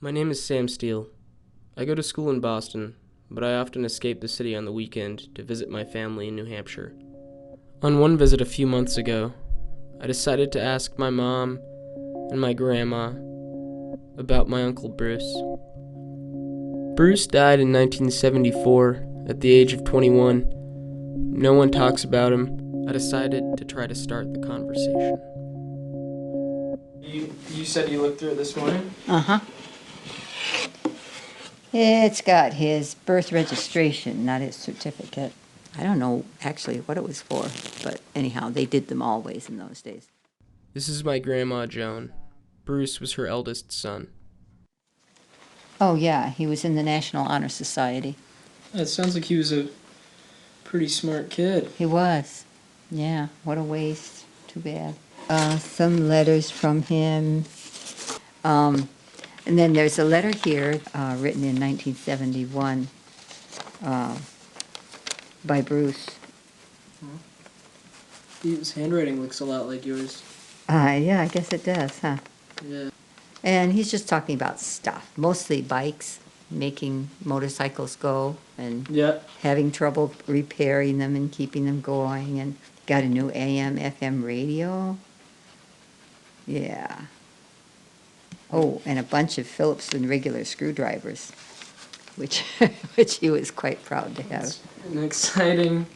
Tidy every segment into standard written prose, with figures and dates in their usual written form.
My name is Sam Steele. I go to school in Boston, but I often escape the city on the weekend to visit my family in New Hampshire. On one visit a few months ago, I decided to ask my mom and my grandma about my Uncle Bruce. Bruce died in 1974 at the age of 21. No one talks about him. I decided to try to start the conversation. You said you looked through it this morning? Uh-huh. It's got his birth registration, not his certificate. I don't know actually what it was for, but anyhow, they did them always in those days. This is my grandma, Joan. Bruce was her eldest son. Oh, yeah, he was in the National Honor Society. It sounds like he was a pretty smart kid. He was. Yeah, what a waste. Too bad. Some letters from him. And then there's a letter here written in 1971 by Bruce. His handwriting looks a lot like yours. Yeah, I guess it does, huh? Yeah. And he's just talking about stuff, mostly bikes, making motorcycles go, and Yeah. having trouble repairing them and keeping them going, and got a new AM, FM radio. Yeah. Oh, and a bunch of Phillips and regular screwdrivers, which which he was quite proud to have. It's an exciting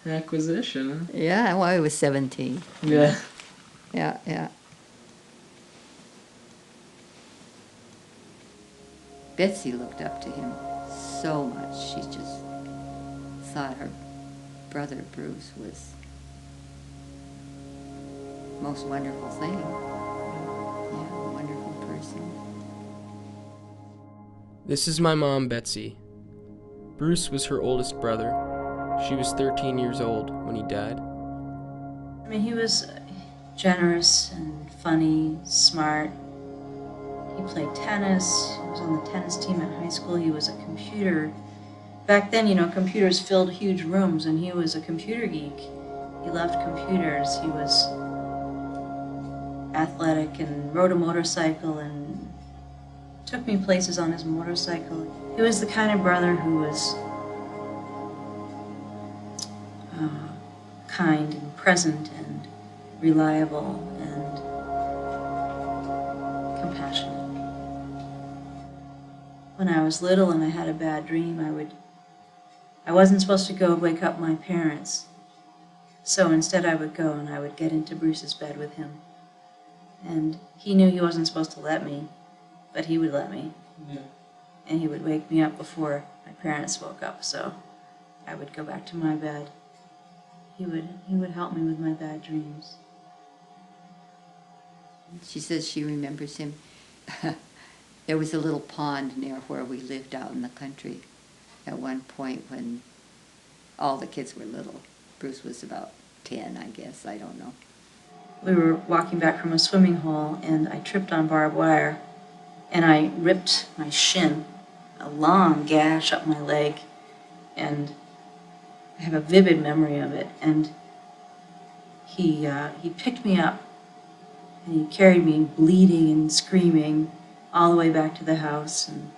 acquisition, huh? Yeah, well, he was 17. Yeah. Yeah, yeah. Betsy looked up to him so much. She just thought her brother Bruce was the most wonderful thing. Yeah, a wonderful person. This is my mom, Betsy. Bruce was her oldest brother. She was 13 years old when he died. I mean, he was generous and funny, smart. He played tennis. He was on the tennis team at high school. He was a computer. Back then, you know, computers filled huge rooms, and he was a computer geek. He loved computers. He was athletic and rode a motorcycle and took me places on his motorcycle. He was the kind of brother who was kind and present and reliable and compassionate. When I was little and I had a bad dream, I wasn't supposed to go wake up my parents. So instead I would go and I would get into Bruce's bed with him. And he knew he wasn't supposed to let me, but he would let me. Yeah. And he would wake me up before my parents woke up, so I would go back to my bed. He would help me with my bad dreams. She says she remembers him. There was a little pond near where we lived out in the country at one point when all the kids were little. Bruce was about 10, I guess. I don't know. We were walking back from a swimming hole, and I tripped on barbed wire, and I ripped my shin, a long gash up my leg, and I have a vivid memory of it. And he picked me up, and he carried me bleeding and screaming all the way back to the house, and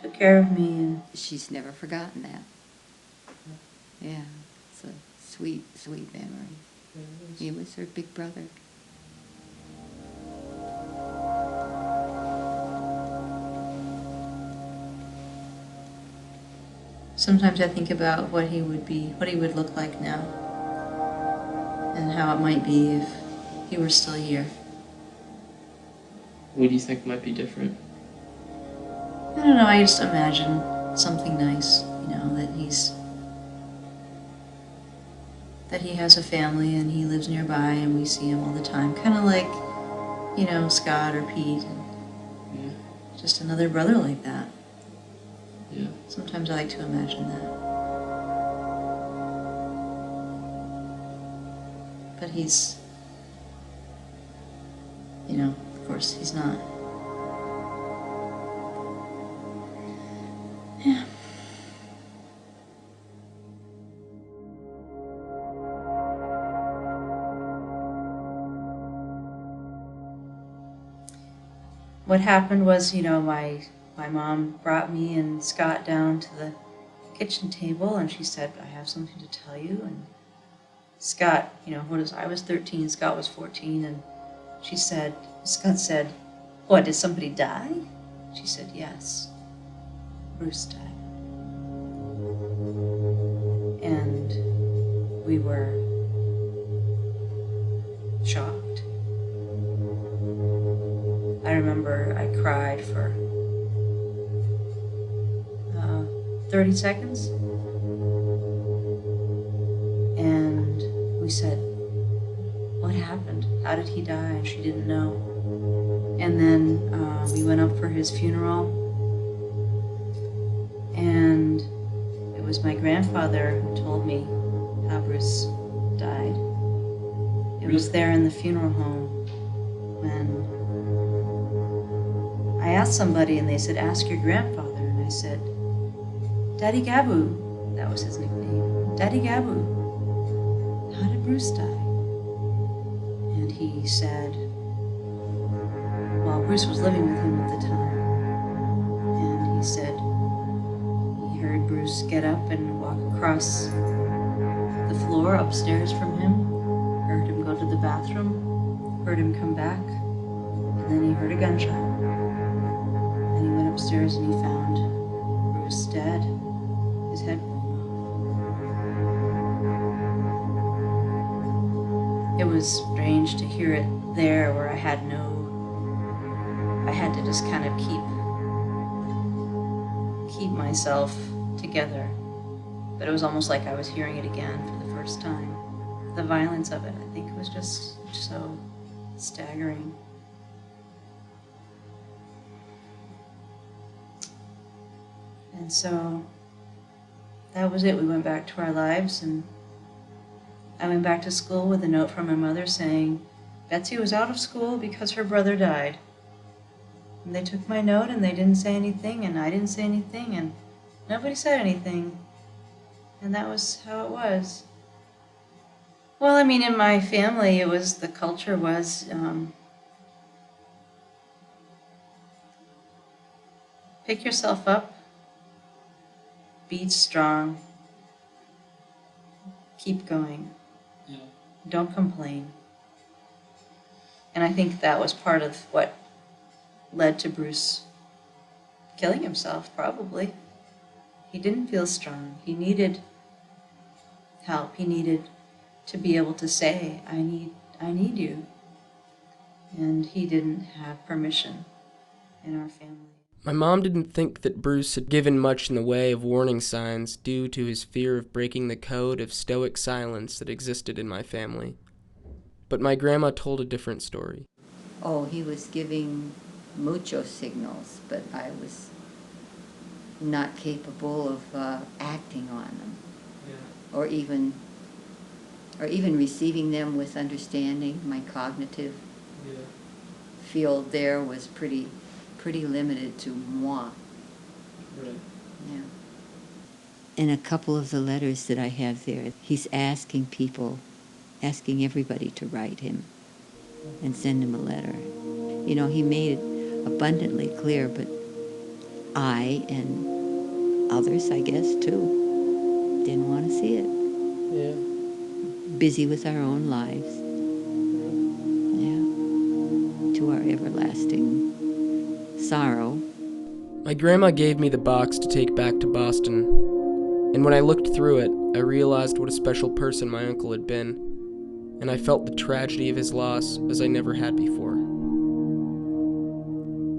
took care of me. And She's never forgotten that. Yeah, it's a sweet, sweet memory. He was her big brother. sometimes I think about what he would look like now, and how it might be if he were still here. What do you think might be different? I don't know, I just imagine something nice, that he has a family and he lives nearby and we see him all the time. Kind of like, Scott or Pete. And Yeah. just another brother like that. Yeah. Sometimes I like to imagine that. But he's, of course, he's not. Yeah. what happened was, my mom brought me and Scott down to the kitchen table, and she said, I have something to tell you. And Scott, I was 13, Scott was 14, and Scott said, what, did somebody die? She said, yes, Bruce died. And we were shocked. I remember I cried for 30 seconds. And we said, what happened? How did he die? And she didn't know. And then we went up for his funeral. And it was my grandfather who told me how Bruce died. It was there in the funeral home when I asked somebody and they said, ask your grandfather. And I said, Daddy Gabu, that was his nickname. Daddy Gabu, how did Bruce die? And he said, well, Bruce was living with him at the time. And he said he heard Bruce get up and walk across the floor upstairs from him, heard him go to the bathroom, heard him come back, and then he heard a gunshot. And he went upstairs and he found Bruce dead, his head blown off. It was strange to hear it there where I had to just kind of keep myself together. But it was almost like I was hearing it again for the first time. The violence of it, I think, was just so staggering. And so that was it. We went back to our lives, and I went back to school with a note from my mother saying Betsy was out of school because her brother died. And they took my note and they didn't say anything, and I didn't say anything, and nobody said anything. And that was how it was. Well, I mean, in my family, the culture was pick yourself up, be strong, keep going, don't complain. And I think that was part of what led to Bruce killing himself, probably. He didn't feel strong. He needed help. He needed to be able to say, I need you. And he didn't have permission in our family. My mom didn't think that Bruce had given much in the way of warning signs due to his fear of breaking the code of stoic silence that existed in my family. But my grandma told a different story. Oh, he was giving mucho signals, but I was not capable of acting on them, or even receiving them with understanding. My cognitive field there was pretty limited to moi. Right. Yeah. In a couple of the letters that I have there, he's asking everybody to write him and send him a letter. He made it abundantly clear, but I and others, I guess, too, didn't want to see it. Yeah. Busy with our own lives. Yeah. To our everlasting sorrow. My grandma gave me the box to take back to Boston, and when I looked through it, I realized what a special person my uncle had been, and I felt the tragedy of his loss as I never had before.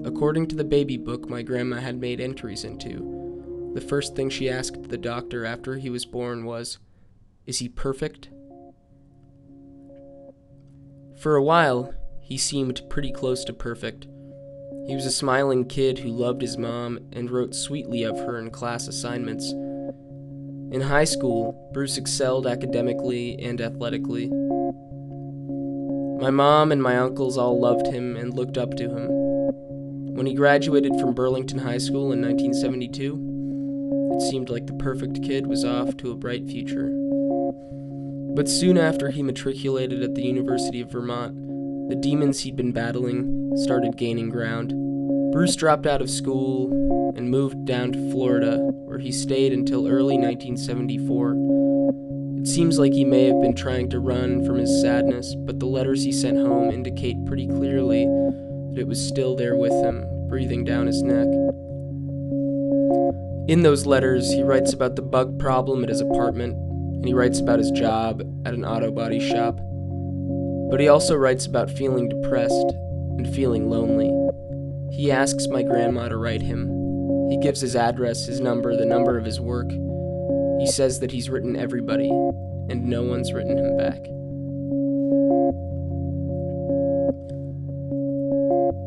According to the baby book my grandma had made entries into, the first thing she asked the doctor after he was born was, "Is he perfect?" For a while, he seemed pretty close to perfect. He was a smiling kid who loved his mom and wrote sweetly of her in class assignments. In high school, Bruce excelled academically and athletically. My mom and my uncles all loved him and looked up to him. When he graduated from Burlington High School in 1972, it seemed like the perfect kid was off to a bright future. But soon after he matriculated at the University of Vermont, the demons he'd been battling started gaining ground. Bruce dropped out of school and moved down to Florida, where he stayed until early 1974. It seems like he may have been trying to run from his sadness, but the letters he sent home indicate pretty clearly that it was still there with him, breathing down his neck. In those letters, he writes about the bug problem at his apartment, and he writes about his job at an auto body shop. But he also writes about feeling depressed and feeling lonely. He asks my grandma to write him. He gives his address, his number, the number of his work. He says that he's written everybody, and no one's written him back.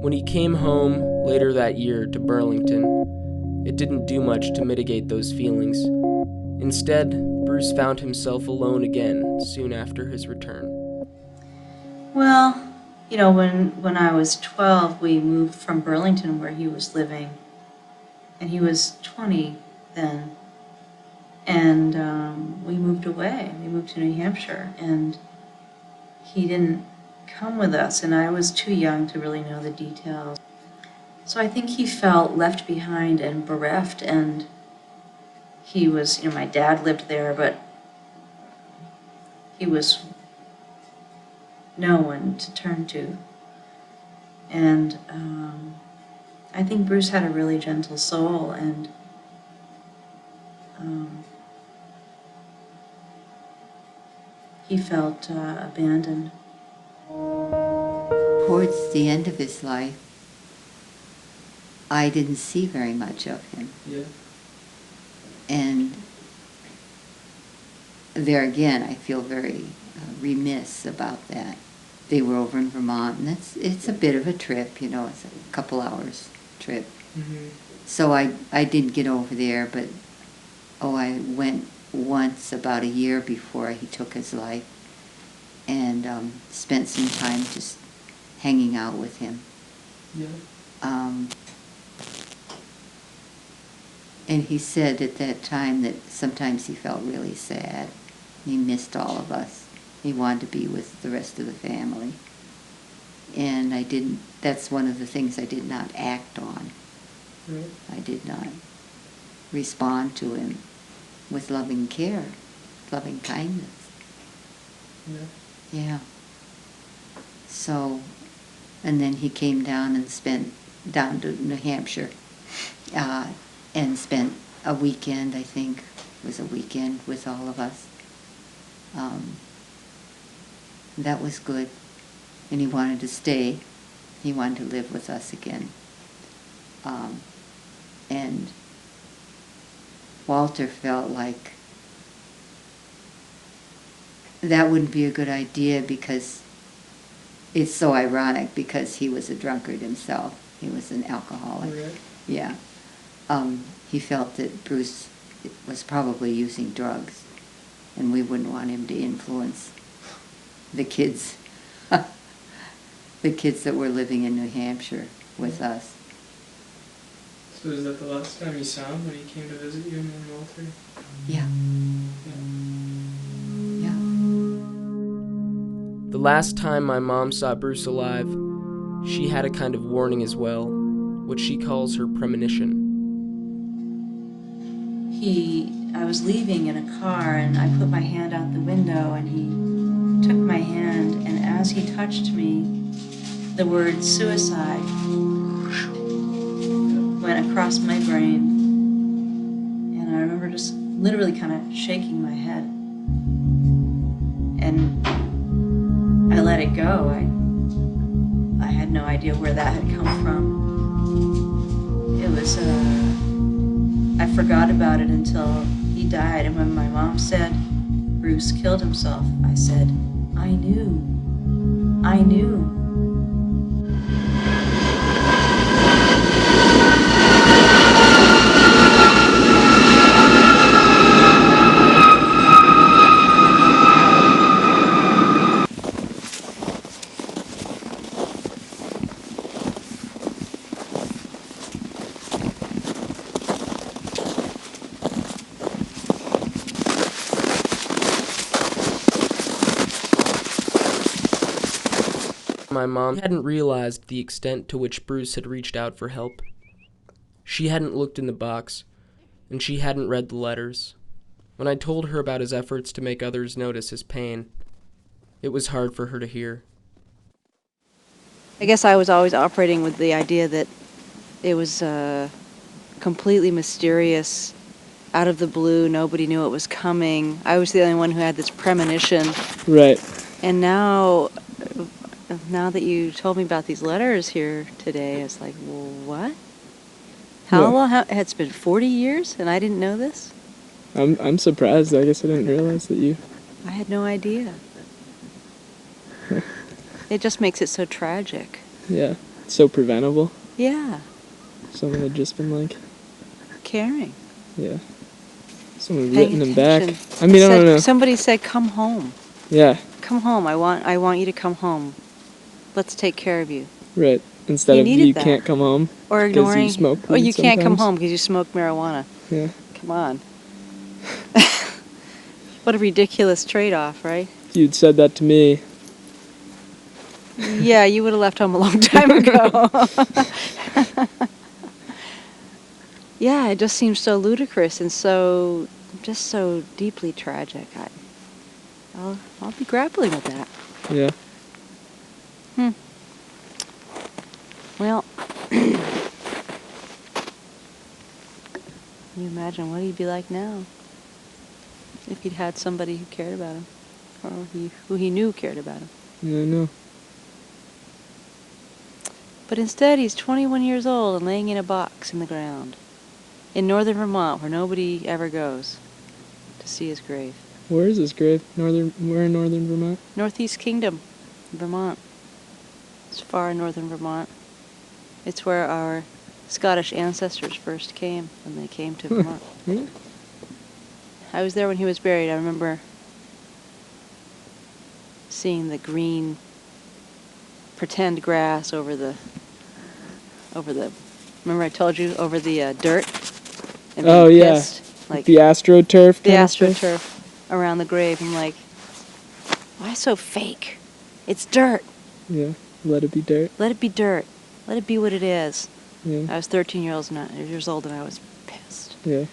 When he came home later that year to Burlington, it didn't do much to mitigate those feelings. Instead, Bruce found himself alone again soon after his return. Well, you know, when I was 12, we moved from Burlington, where he was living, and he was 20 then. And we moved away. We moved to New Hampshire, and he didn't come with us, and I was too young to really know the details. So I think he felt left behind and bereft, and he was, my dad lived there, but he was no one to turn to. And I think Bruce had a really gentle soul, and he felt abandoned. Towards the end of his life, I didn't see very much of him. Yeah. And there again, I feel very remiss about that. They were over in Vermont, and it's a bit of a trip, it's a couple hours trip. Mm-hmm. So I didn't get over there, but I went once about a year before he took his life, and spent some time just hanging out with him. Yeah. And he said at that time that sometimes he felt really sad. He missed all of us. He wanted to be with the rest of the family. And that's one of the things I did not act on. Right. I did not respond to him with loving care, loving kindness. Yeah. Yeah. So, and then he came down and spent down to New Hampshire, and spent a weekend, I think, it was a weekend with all of us. That was good. And he wanted to stay. He wanted to live with us again. And Walter felt like that wouldn't be a good idea, because it's so ironic, because he was a drunkard himself. He was an alcoholic. Right. Yeah. He felt that Bruce was probably using drugs, and we wouldn't want him to influence the kids, the kids that were living in New Hampshire with us. So is that the last time you saw him, when he came to visit you and Walter? Yeah. Yeah. Yeah. The last time my mom saw Bruce alive, she had a kind of warning as well, what she calls her premonition. I was leaving in a car, and I put my hand out the window, and he took my hand, and as he touched me, the word suicide went across my brain, and I remember just literally kind of shaking my head, and I let it go. I had no idea where that had come from. It was, I forgot about it until he died, and when my mom said Bruce killed himself, I said, I knew. my mom hadn't realized the extent to which Bruce had reached out for help. She hadn't looked in the box, and she hadn't read the letters. When I told her about his efforts to make others notice his pain, it was hard for her to hear. I guess I was always operating with the idea that it was completely mysterious, out of the blue, nobody knew it was coming. I was the only one who had this premonition. Right. And now that you told me about these letters here today, it's like, well, what? How Yeah. long? It's been 40 years and I didn't know this? I'm surprised. I guess I didn't realize that you... I had no idea. It just makes it so tragic. Yeah. So preventable. Yeah, Someone had just been like... caring. Yeah. Someone had Paying written him back. attention. I mean, I don't know. Somebody said, come home. Yeah. Come home. I want you to come home. Let's take care of you. Right. Instead You of needed you that. can't come home. Or 'Cause you ignoring. smoke Oh, you weed can't come sometimes. home because you smoke marijuana. Yeah. Come on. What a ridiculous trade-off, right? If you'd said that to me, Yeah, you would have left home a long time ago. Yeah, it just seems so ludicrous and so deeply tragic. I'll be grappling with that. yeah. Well, can you imagine what he'd be like now if he'd had somebody who cared about him, or who he knew cared about him? Yeah, I know. But instead, he's 21 years old and laying in a box in the ground in northern Vermont, where nobody ever goes to see his grave. Where is his grave? Where in northern Vermont? Northeast Kingdom, Vermont. It's far in northern Vermont. It's where our Scottish ancestors first came when they came to Vermont. Really? I was there when he was buried. I remember seeing the green pretend grass over the remember I told you, over the dirt? And Oh, being yeah. pissed, like The AstroTurf the kind of stuff? AstroTurf around the grave. I'm like, why so fake? It's dirt. Yeah. Let it be dirt. Let it be dirt. Let it be what it is. Yeah. I was 13 years old and I was pissed. Yeah.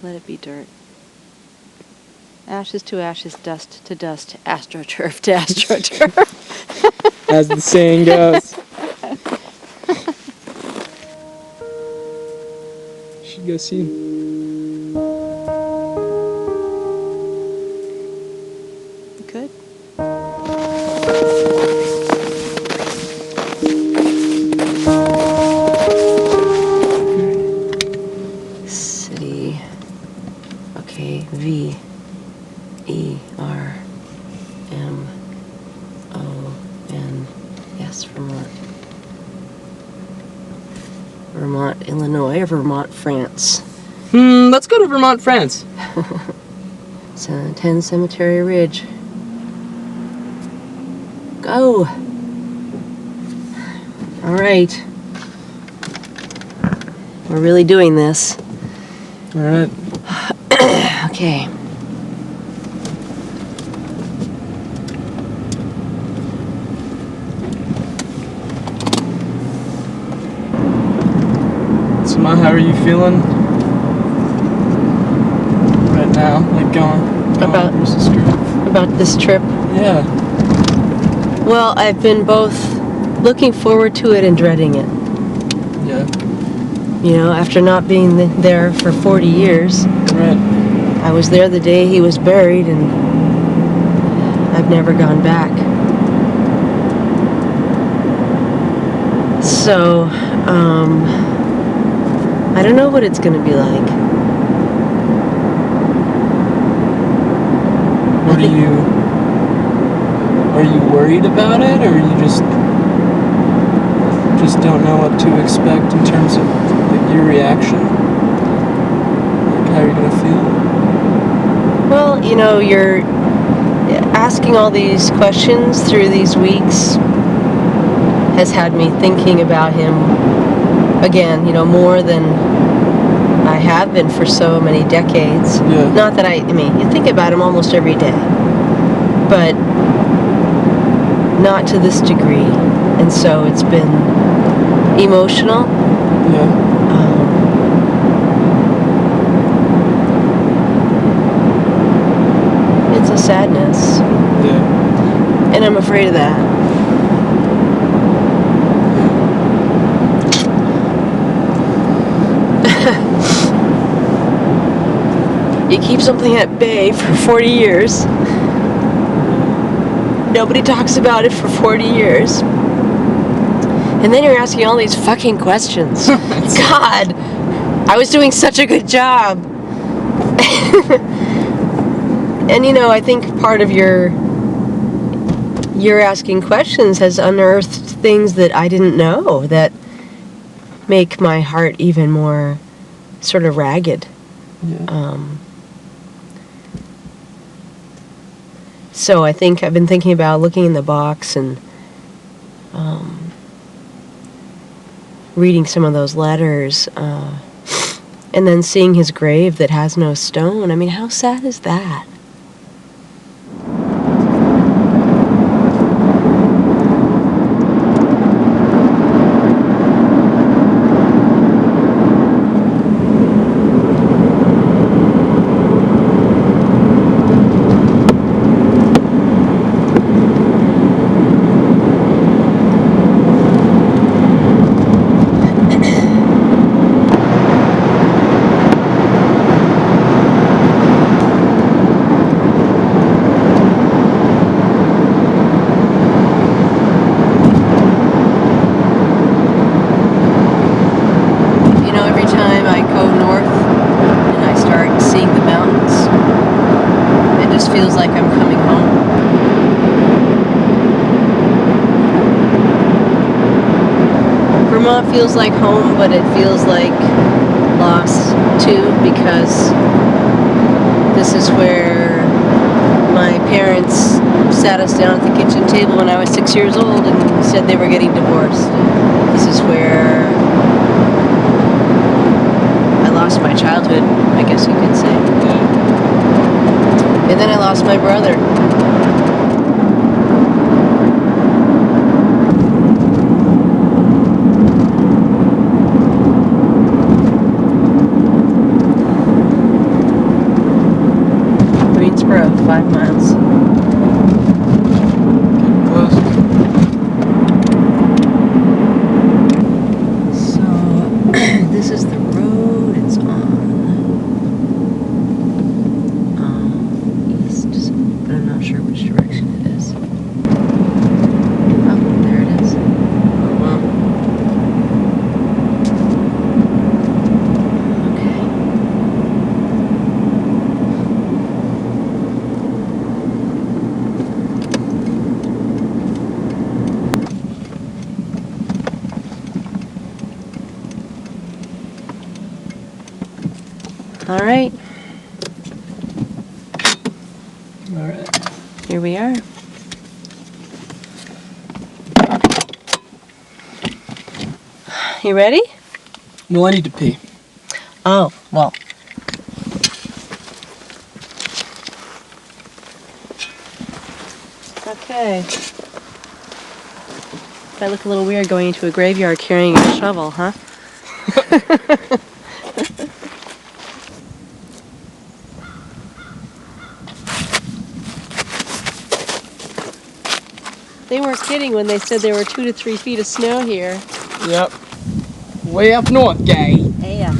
Let it be dirt. Ashes to ashes, dust to dust, AstroTurf to AstroTurf. As the saying goes. Should go see him. Good. City. Okay, V-E-R-M-O-N. Yes, Vermont. Vermont, Illinois, or Vermont, France. Let's go to Vermont, France. It's 10 Cemetery Ridge. Go! All right. We're really doing this. All right. Okay. So, Ma, how are you feeling right now? Like going About- versus trip? About this trip. Yeah. Well, I've been both looking forward to it and dreading it. Yeah. You know, after not being there for 40 years, Right. I was there the day he was buried and I've never gone back. So, I don't know what it's going to be like. What are you worried about it, or you just don't know what to expect in terms of like your reaction? Like how are you gonna feel? Well, you know, you're asking all these questions through these weeks has had me thinking about him again, you know, more than I have been for so many decades. Yeah. Not that I mean, you think about him almost every day. But not to this degree. And so it's been emotional. Yeah. It's a sadness, Yeah. and I'm afraid of that. You keep something at bay for 40 years. Nobody talks about it for 40 years. And then you're asking all these fucking questions. God, I was doing such a good job. And you know, I think part of your asking questions has unearthed things that I didn't know that make my heart even more sort of ragged. Yeah. So I think I've been thinking about looking in the box and reading some of those letters, and then seeing his grave that has no stone. I mean, how sad is that? You know, every time I go north and I start seeing the mountains, it just feels like I'm coming home. Vermont feels like home, but it feels like loss too, because this is where my parents sat us down at the kitchen table when I was 6 years old and said they were getting divorced. This is where I lost my childhood, I guess you could say. And then I lost my brother. Greensboro, 5 miles. Getting close. So, this is the road it's on. East, but I'm not sure which direction it is. Oh, there it is. Oh, wow. Okay. All right, All right. here we are. You ready? Well, I need to pee. Oh, well. Okay. I look a little weird going into a graveyard carrying a shovel, huh? They weren't kidding when they said there were 2 to 3 feet of snow here. Yep. Way up north, gay. Yeah.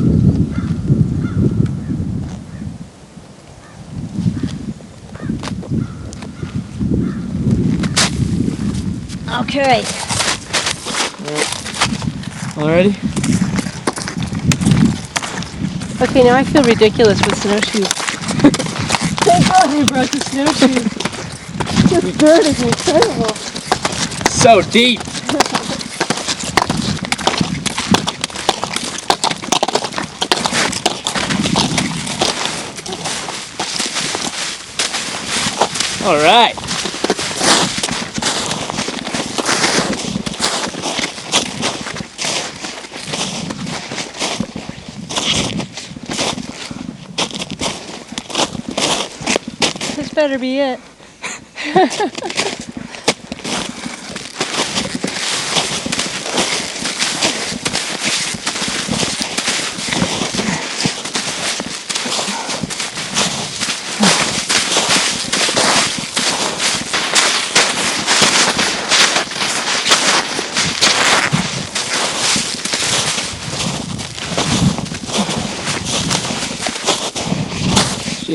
Okay. Alrighty. Okay, now I feel ridiculous with snowshoes. Thank God we brought the snowshoes. This dirt is incredible. So deep. All right. This better be it.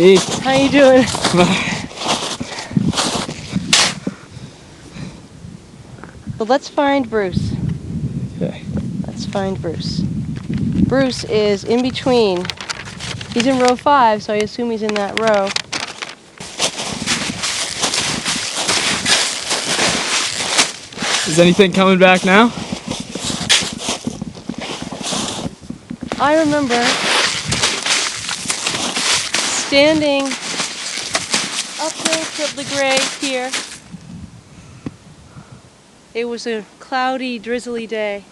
Hey. How you doing? Well, let's find Bruce. Okay. Let's find Bruce. Bruce is in between. He's in row 5, so I assume he's in that row. Is anything coming back now? I remember standing uphill to the grave here. It was a cloudy, drizzly day.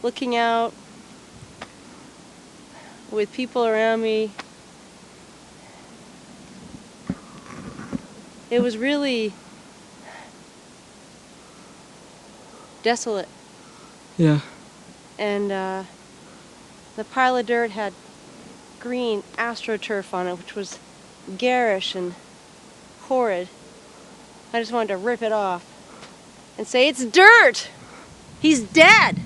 Looking out with people around me. It was really desolate. Yeah. And the pile of dirt had green astroturf on it, which was garish and horrid. I just wanted to rip it off and say, "It's dirt! He's dead!"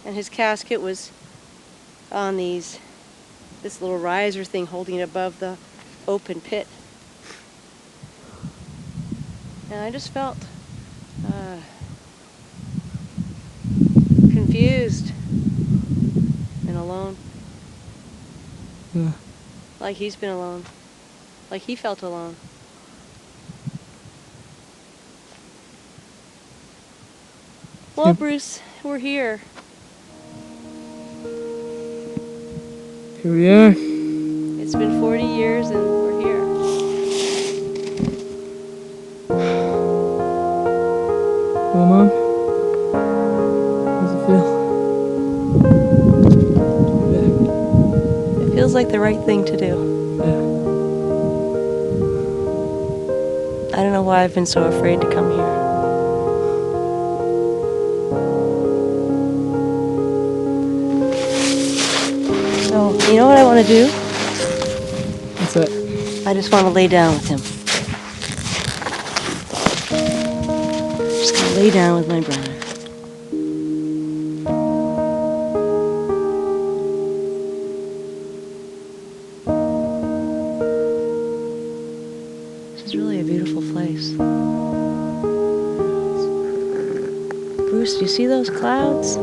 And his casket was on this little riser thing holding it above the open pit. And I just felt confused and alone. Yeah. Like he's been alone. Like he felt alone. Well, Yeah. Bruce, we're here. Here we are. It's been 40 years and we're here. Well, Mom, how does it feel? It feels like the right thing to do. Yeah. I don't know why I've been so afraid to come here. So, you know what I want to do? What's that? I just want to lay down with him. Just gonna lay down with my brother. This is really a beautiful place. Bruce, do you see those clouds?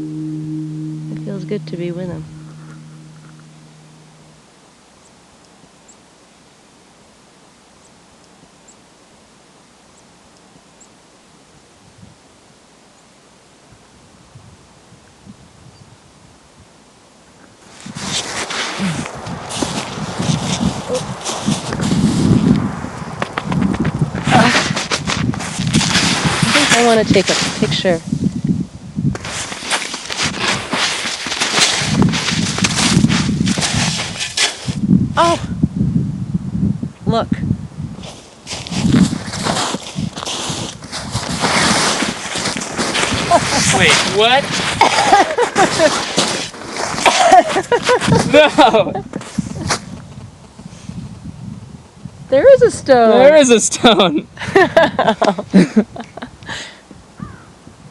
It feels good to be with him. I think I want to take a picture. Oh! Look. Wait, what? No! There is a stone. There is a stone!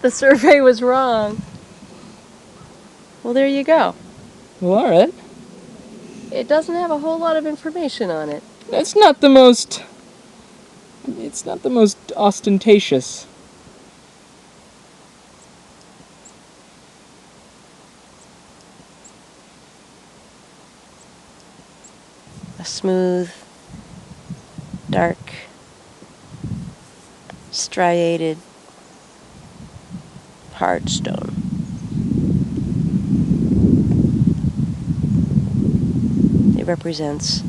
The survey was wrong. Well, there you go. Well, alright. It doesn't have a whole lot of information on it. It's not the most ostentatious. A smooth, dark, striated, hard stone. It represents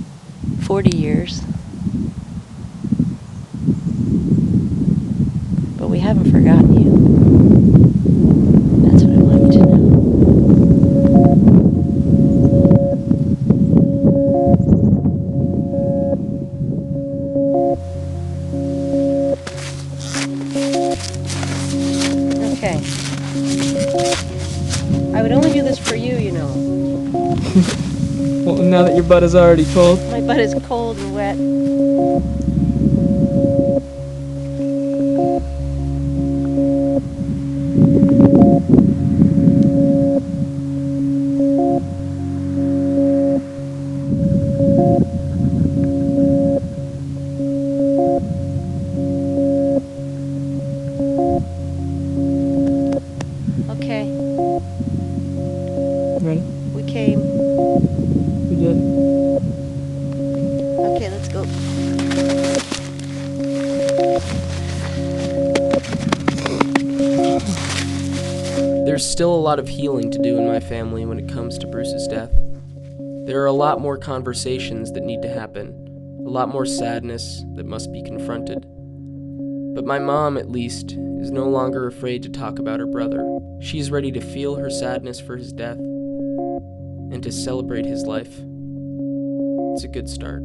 40 years. But we haven't forgotten you. That's what I want you to know. Okay. I would only do this for you, you know. Well, now that your butt is already cold? My butt is cold and wet. Okay, Ready? we came. We did. Okay, let's go. There's still a lot of healing to do in my family when it comes to Bruce's death. There are a lot more conversations that need to happen, a lot more sadness that must be confronted. But my mom, at least, is no longer afraid to talk about her brother. She's ready to feel her sadness for his death and to celebrate his life. It's a good start.